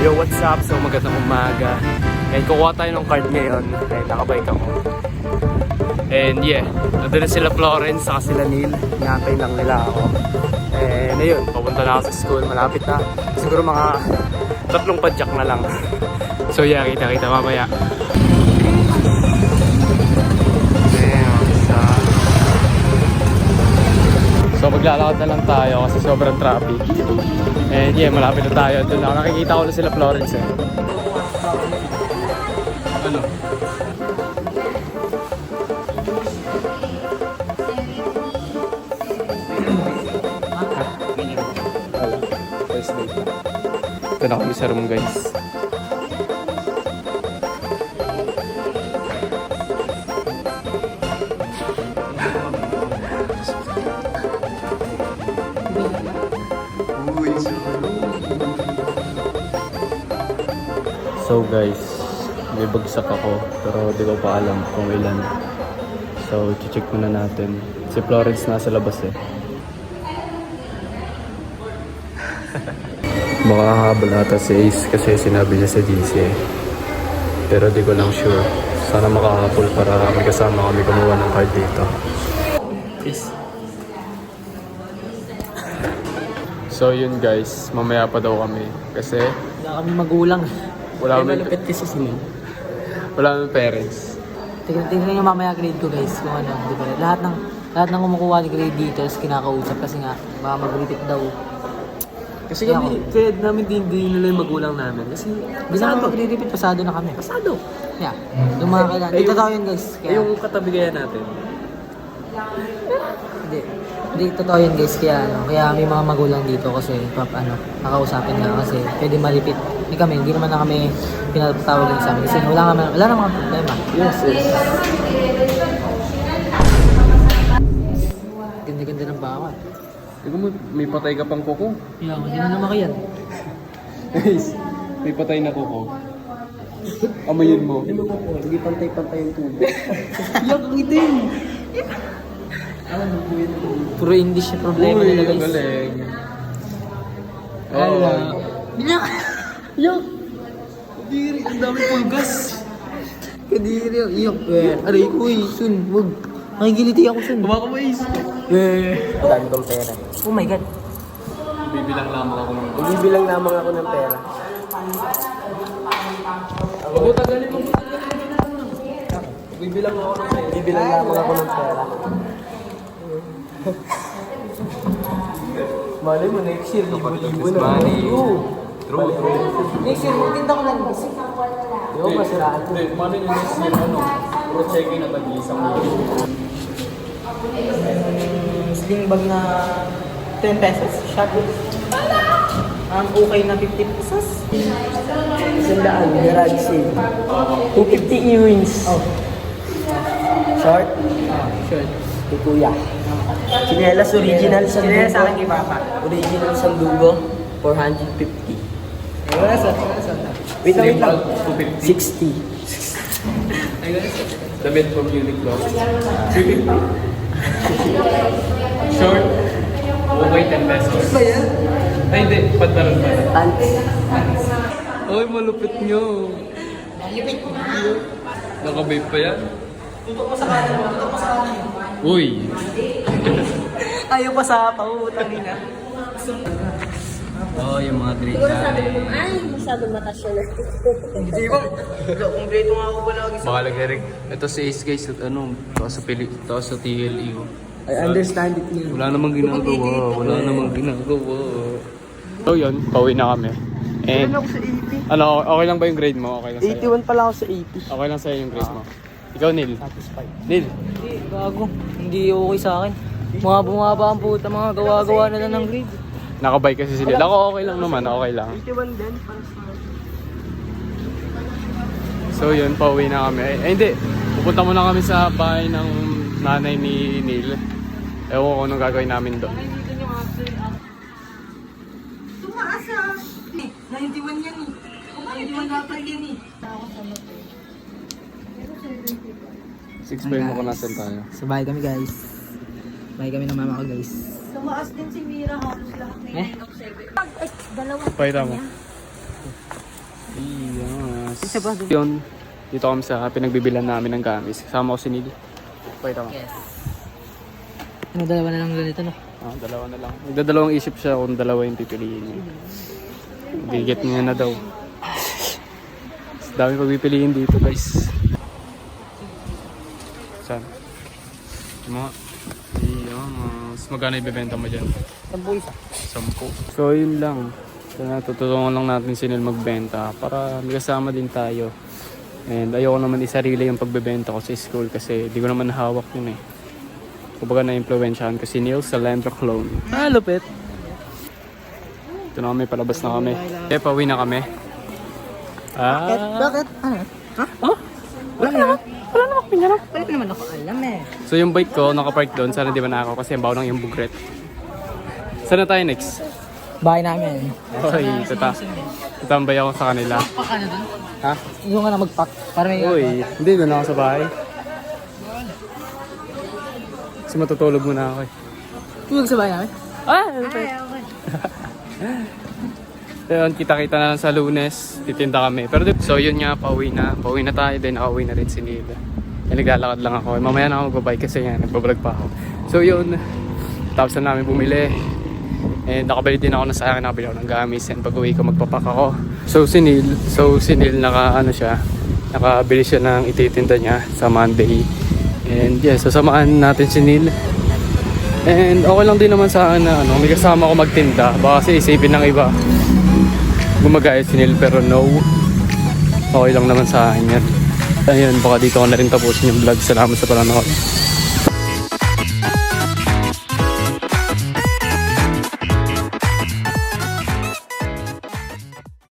Yo, what's up? So, magandang umaga. And kukuha tayo ng card ngayon. Kahit nakabike ako. And yeah, nandun na sila Florence, saka sila Neil. Hinahantay lang nila ako. And ayun, papunta na ako sa school. Malapit na. Siguro mga 3 padyak na lang. So yeah, kita-kita mamaya. So maglalakad na lang tayo kasi sobrang traffic. And yeah, malapit na tayo. Doon na nakikita ko na sila Florence eh. Ano? Wala. First day pa. Ito na kami sa room guys. So guys, may bagsak ako pero di ko pa alam kung ilan. So check muna natin. Si Florence nasa labas eh. Makahabol ata si Ace kasi sinabi niya sa GC eh. Pero di ko lang sure. Sana makahabol para may kasama kami kumuha ng card dito. Peace. So yun guys, mamaya pa daw kami kasi wala kami magulang. wala kami malupit kasi si Neil. wala kami parents. Tingnan nyo mamaya grade ko guys kung ano, di ba? Lahat ng kumukuha ni grade dito is kinakausap kasi nga baka mag-repeat daw. Kasi kami, kaya namin din nila yung magulang namin. Kasi Hindi na kami mag-repeat, pasado na kami. pasado. Yeah. Yung mga kailangan. Dito tao yun guys. Kaya, Yung katabi kaya natin. Hindi, totoo yun guys. Kaya may mga magulang dito kasi nakausapin nga kasi pwede ma-repeat. Hindi kami, hindi naman na kami pinatawag lang sa amin kasi wala namang problema. Yes. Ganda-ganda ng bawat. Ikaw mo, may patay ka pang kuko. Yeah, hindi na naman yan. Guys, may patay na kuko. Amayin mo. Hindi pantay-pantay yung tubo. Yak, ang itim! Puro English yung problema Uy, nila guys. galing. Ala. Yak! Yak! Kadiri, ang dami pulgas. Kadiri, yak. Aray ko sun. Wag. Makikiliti ako sun. Kumaka mo, Ace. Dami kong pera. Oh my god. Bibilang lamang ako ng Ibibilang lamang ako ng pera. Huwag mo tagalin mo. Bibilang lamang ako ng pera. Malay mo, next year, libo-libo na. True. Next year, magtinda ko lang kasi. Di ba masiraan ko? Hindi, paano yung next year, puro checking na tag-iisang Sling bag na 10 pesos, shot. Okay na 50 pesos. Sandaan, garage sale. 250 earrings. Oh. Short? Short. Kay Kuya. Chinelas original sa Dugo. Sa akin kay Papa. Original sa Dugo, 450. Wala sa. Wait lang. 60. Damit from Uniqlo. 350. Short. Okay, 10 pesos. Ba yan? Ay, hindi. Pantaran pa. Pants. Ay, malupit nyo. Nakababe pa yan. Tutok mo sa kanan. Uy. Ayaw pa sa pangutang nila. Oh, yung mga grade Siguro sabi mo, ay, masyadong matas yun. Hindi ba? Kompleto nga ako ba lagi sa... Baka Eric. Ito si Ace guys. At ano, ito sa TLE. I understand it now. Wala namang ginagawa. So yun, pauwi na kami. And, Ano ako sa 80? ano, okay lang ba yung grade mo? Okay lang sa'yo? 81 pala ako sa 80. Okay lang sa'yo yung grade mo. Ikaw, Neil. Satisfied. Neil. Hindi, bago. Hindi okay sa akin. Mga bumaba ang puta, mga gawa-gawa na lang ng grade. Nakabike kasi si Neil. Ako okay lang naman, okay lang. 81 din, para sa... So yun, pauwi na kami. Eh hindi, pupunta muna kami sa bahay ng nanay ni Neil. Ewan ko anong gagawin namin doon. Tumaas ah! 91 yan eh. 91 dapat yan eh. 6 mo kung nasan tayo. So bye kami guys. Bye kami ng mama ko guys. Tumaas din si Mira, halos lahat na Eh? yung observe. Dalawa. Pakita mo. Isa pa doon. Yun, dito kami sa pinagbibilan namin ng gamis. Kasama ko si Neil. Pakita mo. Yes. Ano, dalawa na lang ganito, no? Ah, dalawa na lang. Nagdadalawang isip siya kung dalawa yung pipiliin niya. Bigit niya na daw. Dami pagpipiliin dito guys. Saan? Mga... mas magkano ibebenta mo dyan? 10 isa. 10. So yun lang. So, natutulungan lang natin si Neil magbenta para may kasama din tayo. And ayoko naman isarili yung pagbebenta ko sa school kasi di ko naman hawak yun eh. Kumbaga na-influensyahan ko si Neil sa Landro Clone. Ah, lupit! Ito na kami, palabas na kami. Eh, pauwi na kami. Bakit? Ano? Ha? Oh? Wala naman. Wala naman pinanong. Wala pa naman ako alam eh. So yung bike ko, nakapark doon. Sana di ba na ako kasi ang baho ng yung bugret. Saan na tayo next? Bahay namin. Oy, tatambay ako sa kanila. Pack ka na doon? Ha? Yung nga na mag-pack. Para may Uy, hindi doon ako sa bahay. Kasi matutulog muna ako eh. tulog sa bahay namin? Ah, okay. Yun, kita-kita na lang sa Lunes, titinda kami. Pero so yun nga, pauwi na tayo, then nakauwi na rin si Neil. Naglalakad lang ako, mamaya na ako magbabike kasi yan, nagbablog pa ako. So yun, tapos na namin bumili. And nakabili din ako sa akin, nakabili ako ng gamis. And pag uwi ko, magpapak ako. So si Neil, nakabili siya ng ititinda niya sa Monday. And yeah, sasamahan natin si Neil. And okay lang din naman sa akin na may kasama ko magtinda. Baka kasi isipin ng iba gumagaya si Neil, pero no, okay lang naman sa akin yan. Ayun, baka dito ko na rin tapusin yung vlog. Salamat sa panonood.